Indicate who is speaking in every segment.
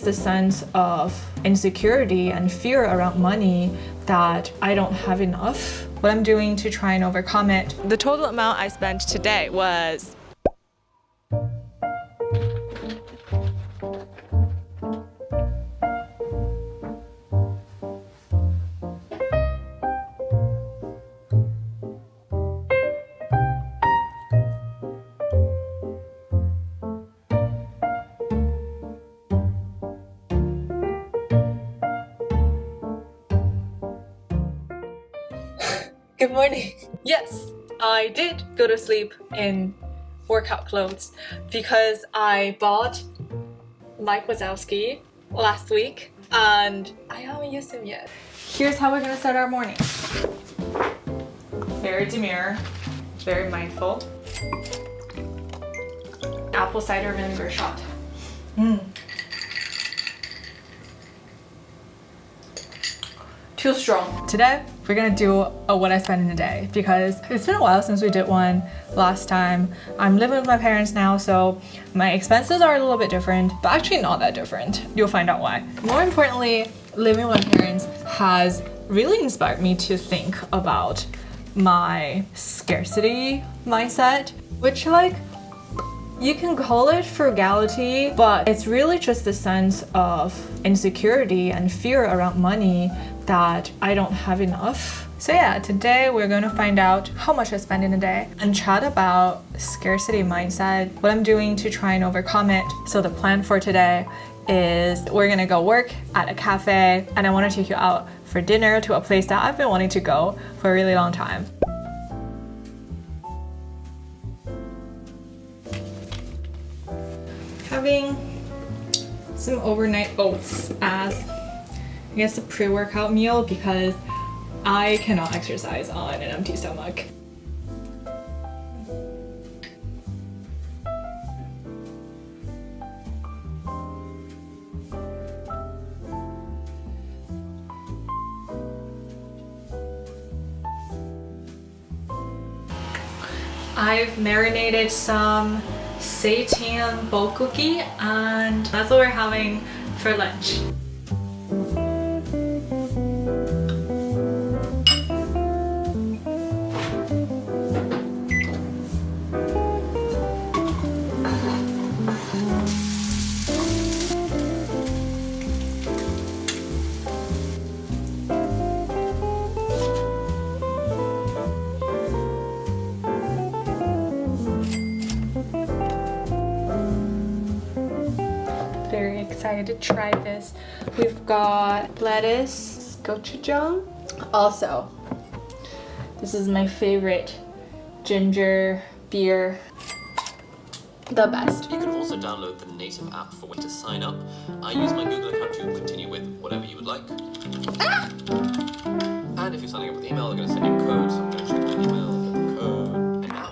Speaker 1: the sense of insecurity and fear around money that I don't have enough. What I'm doing to try and overcome it.
Speaker 2: The total amount I spent today was
Speaker 1: Good morning. Yes, I did go to sleep in workout clothes because I bought Mike Wazowski last week and I haven't used him yet. Here's how we're gonna start our morning. Very demure, very mindful. Apple cider vinegar shot. Too strong. Today, we're gonna do a what I spend in a day because it's been a while since we did one last time. I'm living with my parents now, so my expenses are a little bit different, but actually not that different. You'll find out why. More importantly, living with my parents has really inspired me to think about my scarcity mindset, which you can call it frugality, but it's really just the sense of insecurity and fear around money that I don't have enough. So yeah, today we're going to find out how much I spend in a day and chat about scarcity mindset, what I'm doing to try and overcome it. So the plan for today is we're gonna go work at a cafe and I want to take you out for dinner to a place that I've been wanting to go for a really long time. Having some overnight oats as I guess a pre-workout meal because I cannot exercise on an empty stomach. I've marinated some seitan bowl cookie and that's what we're having for lunch. Very excited to try this. We've got lettuce, gochujang. Also, this is my favorite ginger beer. The best.
Speaker 3: You can also download the native app for when to sign up. I use my Google account to continue with whatever you would like. And if you're signing up with email, they're going to send you a code, so I'm going to check my email, get the code, and now.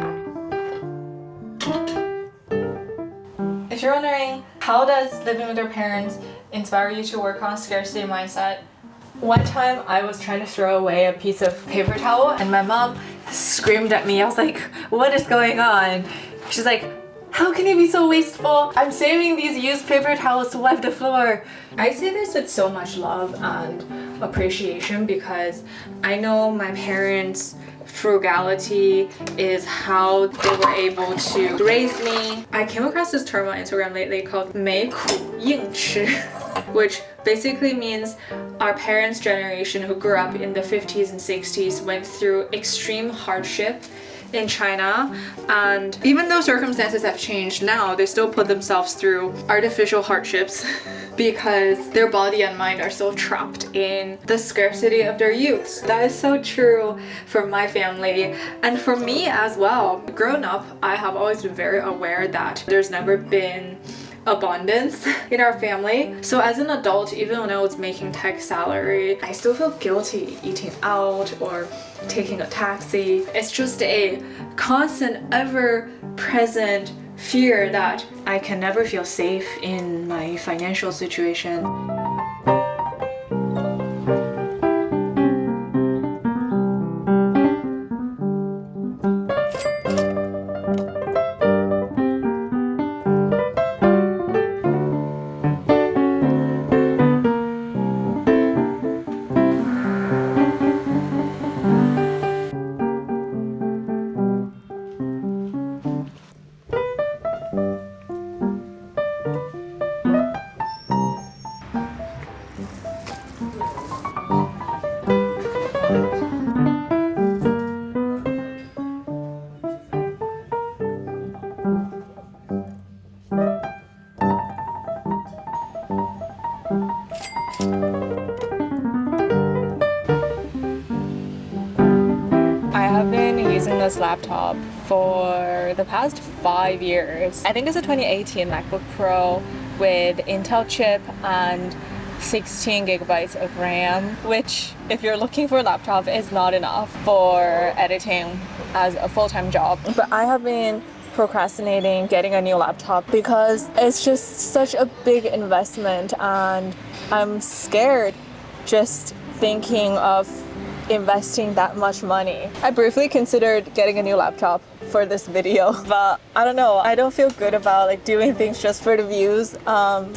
Speaker 1: If you're wondering, how does living with your parents inspire you to work on scarcity mindset? One time I was trying to throw away a piece of paper towel and my mom screamed at me. I was like, what is going on? She's like, how can you be so wasteful? I'm saving these used paper towels to wipe the floor. I say this with so much love and appreciation because I know my parents' frugality is how they were able to raise me. I came across this term on Instagram lately called 没苦硬吃, which basically means our parents' generation who grew up in the 50s and 60s went through extreme hardship in China, and even though circumstances have changed now, they still put themselves through artificial hardships because their body and mind are still trapped in the scarcity of their youth. That is so true for my family and for me as well. Growing up, I have always been very aware that there's never been abundance in our family. So as an adult, even when I was making tech salary, I still feel guilty eating out or taking a taxi. It's just a constant, ever-present fear that I can never feel safe in my financial situation. this laptop for the past 5 years. I think it's a 2018 MacBook Pro with Intel chip and 16 gigabytes of RAM, which if you're looking for a laptop is not enough for editing as a full-time job. But I have been procrastinating getting a new laptop because it's just such a big investment and I'm scared just thinking of investing that much money. I briefly considered getting a new laptop for this video, but I don't know, I don't feel good about like doing things just for the views.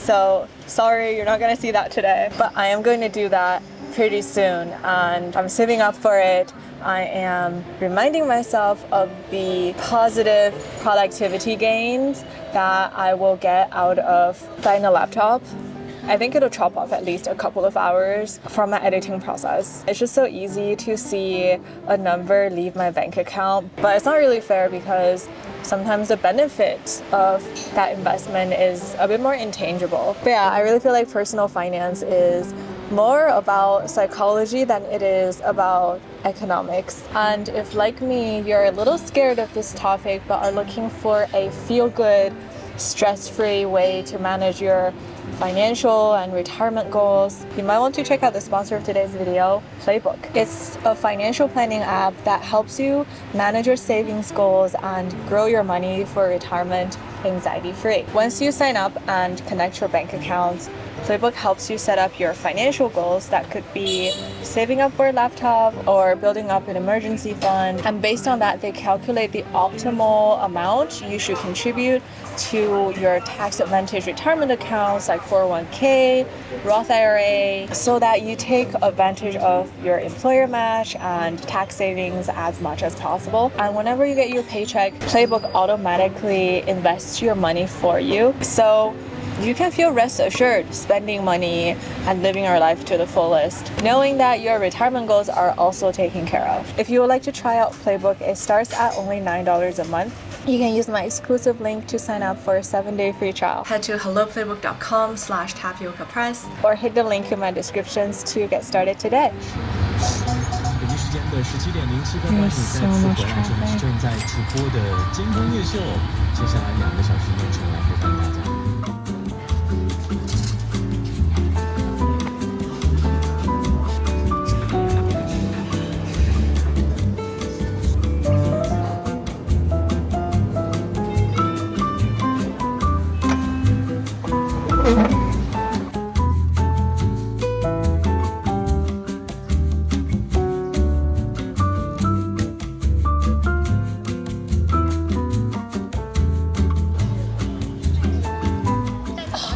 Speaker 1: So sorry, you're not gonna see that today, but I am going to do that pretty soon and I'm saving up for it. I am reminding myself of the positive productivity gains that I will get out of buying a laptop. I think it'll chop off at least a couple of hours from my editing process. It's just so easy to see a number leave my bank account, but it's not really fair because sometimes the benefit of that investment is a bit more intangible. But yeah, I really feel like personal finance is more about psychology than it is about economics. And if, like me, you're a little scared of this topic but are looking for a feel-good, stress-free way to manage your financial and retirement goals, you might want to check out the sponsor of today's video, Playbook. It's a financial planning app that helps you manage your savings goals and grow your money for retirement anxiety-free. Once you sign up and connect your bank accounts, Playbook helps you set up your financial goals that could be saving up for a laptop or building up an emergency fund. And based on that, they calculate the optimal amount you should contribute to your tax advantage retirement accounts like 401k, Roth IRA, so that you take advantage of your employer match and tax savings as much as possible. And whenever you get your paycheck, Playbook automatically invests your money for you. So you can feel rest assured spending money and living your life to the fullest, knowing that your retirement goals are also taken care of. If you would like to try out Playbook, it starts at only $9 a month. You can use my exclusive link to sign up for a 7-day free trial. Head to helloplaybook.com/tapiocapress or hit the link in my descriptions to get started today.
Speaker 4: There's so much traffic. 正在直播的监工夜秀，接下来2个小时内程来陪伴大家。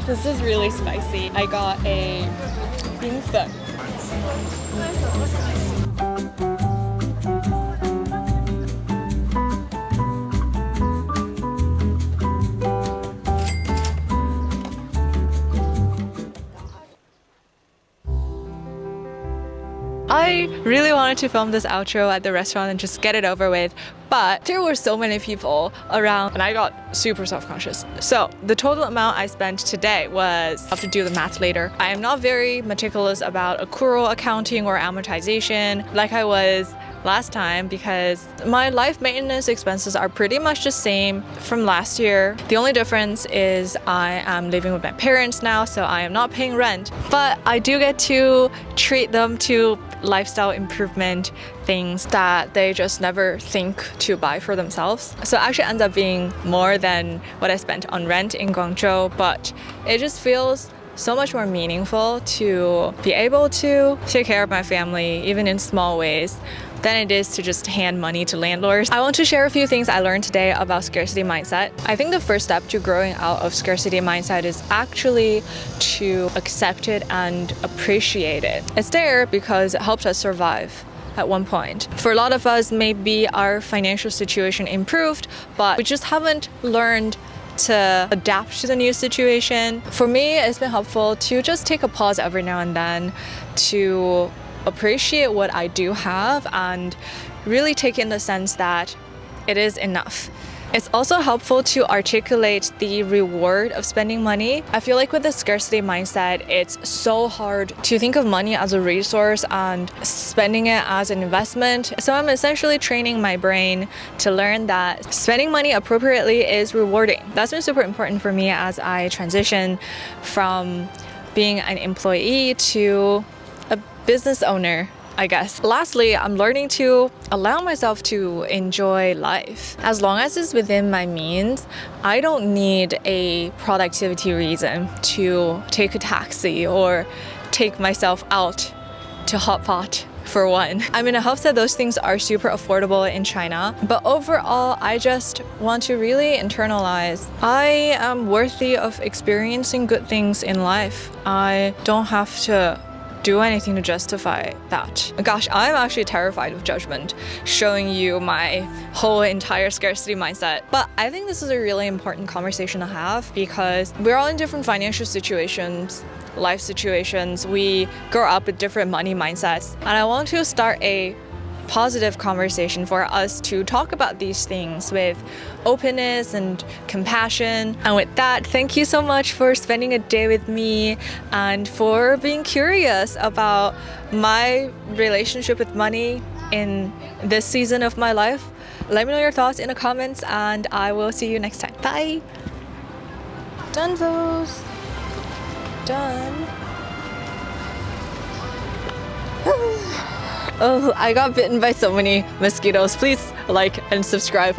Speaker 1: This is really spicy. I got a bean thick. I really wanted to film this outro at the restaurant and just get it over with, but there were so many people around and I got super self-conscious. So the total amount I spent today was, I'll have to do the math later. I am not very meticulous about accrual accounting or amortization like I was last time because my life maintenance expenses are pretty much the same from last year. The only difference is I am living with my parents now, so I am not paying rent, but I do get to treat them to lifestyle improvement things that they just never think to buy for themselves. So it actually ends up being more than what I spent on rent in Guangzhou, but it just feels so much more meaningful to be able to take care of my family, even in small ways, than it is to just hand money to landlords. I want to share a few things I learned today about scarcity mindset. I think the first step to growing out of scarcity mindset is actually to accept it and appreciate it. It's there because it helps us survive at one point. For a lot of us, maybe our financial situation improved, but we just haven't learned to adapt to the new situation. For me, it's been helpful to just take a pause every now and then to appreciate what I do have and really take in the sense that it is enough.
Speaker 2: It's also helpful to articulate the reward of spending money. I feel like with the scarcity mindset, it's so hard to think of money as a resource and spending it as an investment. So I'm essentially training my brain to learn that spending money appropriately is rewarding. That's been super important for me as I transition from being an employee to a business owner, I guess. Lastly, I'm learning to allow myself to enjoy life. As long as it's within my means, I don't need a productivity reason to take a taxi or take myself out to hot pot. For one. I mean, I hope that those things are super affordable in China, but overall, I just want to really internalize I am worthy of experiencing good things in life. I don't have to do anything to justify that. Gosh, I'm actually terrified of judgment, showing you my whole entire scarcity mindset. But I think this is a really important conversation to have because we're all in different financial situations, life situations. We grow up with different money mindsets. And I want to start a positive conversation for us to talk about these things with openness and compassion. And with that, thank you so much for spending a day with me and for being curious about my relationship with money in this season of my life. Let me know your thoughts in the comments and I will see you next time. Bye! Dunzos! Done. Oh, I got bitten by so many mosquitoes. Please like and subscribe.